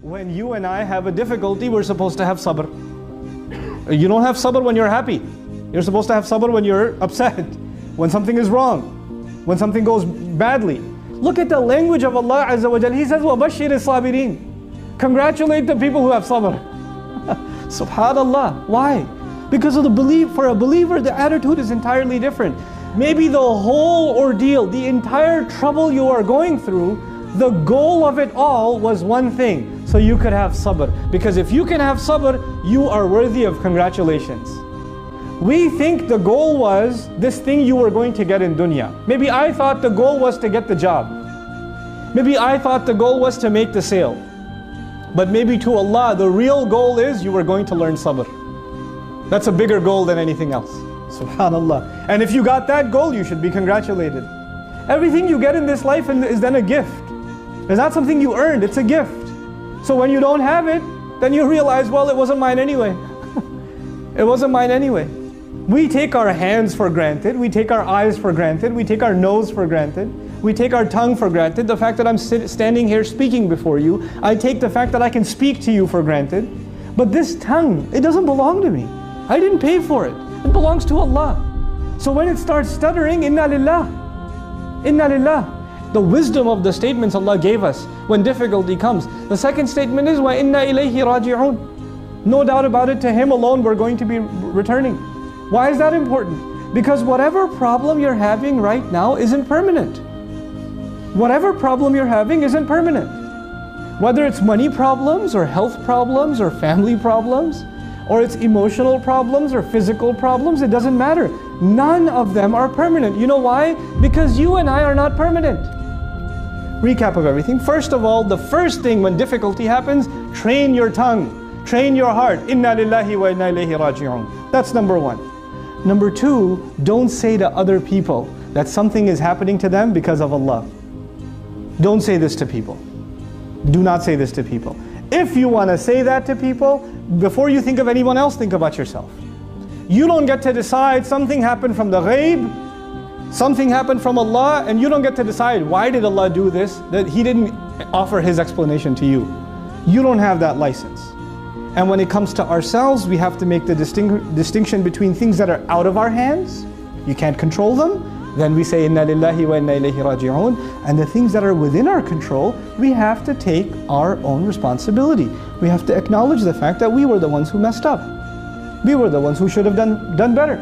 When you and I have a difficulty, we're supposed to have sabr. You don't have sabr when you're happy. You're supposed to have sabr when you're upset, when something is wrong, when something goes badly. Look at the language of Allah Azza wa Jal. He says, وَبَشِّرِ الصَّابِرِينَ. Congratulate the people who have sabr. Subhanallah. Why? Because of the belief. For a believer, the attitude is entirely different. Maybe the whole ordeal, the entire trouble you are going through, the goal of it all was one thing, so you could have sabr. Because if you can have sabr, you are worthy of congratulations. We think the goal was this thing you were going to get in dunya. Maybe I thought the goal was to get the job. Maybe I thought the goal was to make the sale. But maybe to Allah, the real goal is you were going to learn sabr. That's a bigger goal than anything else. Subhanallah. And if you got that goal, you should be congratulated. Everything you get in this life is then a gift. It's not something you earned, it's a gift. So when you don't have it, then you realize, well, it wasn't mine anyway. It wasn't mine anyway. We take our hands for granted, we take our eyes for granted, we take our nose for granted, we take our tongue for granted. The fact that I'm standing here speaking before you, I take the fact that I can speak to you for granted. But this tongue, it doesn't belong to me. I didn't pay for it. It belongs to Allah. So when it starts stuttering, inna lillah, inna lillah. The wisdom of the statements Allah gave us when difficulty comes. The second statement is, wa inna ilayhi raji'un. No doubt about it, to Him alone we're going to be returning. Why is that important? Because whatever problem you're having right now isn't permanent. Whatever problem you're having isn't permanent. Whether it's money problems or health problems or family problems, or it's emotional problems or physical problems, it doesn't matter. None of them are permanent. You know why? Because you and I are not permanent. Recap of everything. First of all, the first thing when difficulty happens, train your tongue, train your heart. Inna lillahi wa inna ilayhi raji'un. That's number one. Number two, don't say to other people that something is happening to them because of Allah. Don't say this to people. Do not say this to people. If you want to say that to people, before you think of anyone else, think about yourself. You don't get to decide something happened from the ghaib, something happened from Allah, and you don't get to decide why did Allah do this, that He didn't offer His explanation to you. You don't have that license. And when it comes to ourselves, we have to make the distinction between things that are out of our hands, you can't control them, then we say inna lillahi wa inna ilayhi raji'un. And the things that are within our control, we have to take our own responsibility. We have to acknowledge the fact that we were the ones who messed up. We were the ones who should have done better.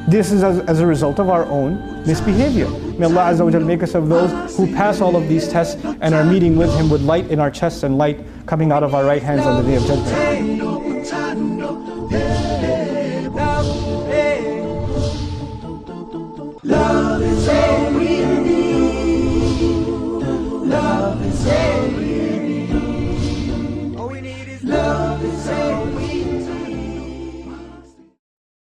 This is as a result of our own misbehavior. May Allah Azza wa Jal make us of those who pass all of these tests and are meeting with Him with light in our chests and light coming out of our right hands on the Day of Judgment.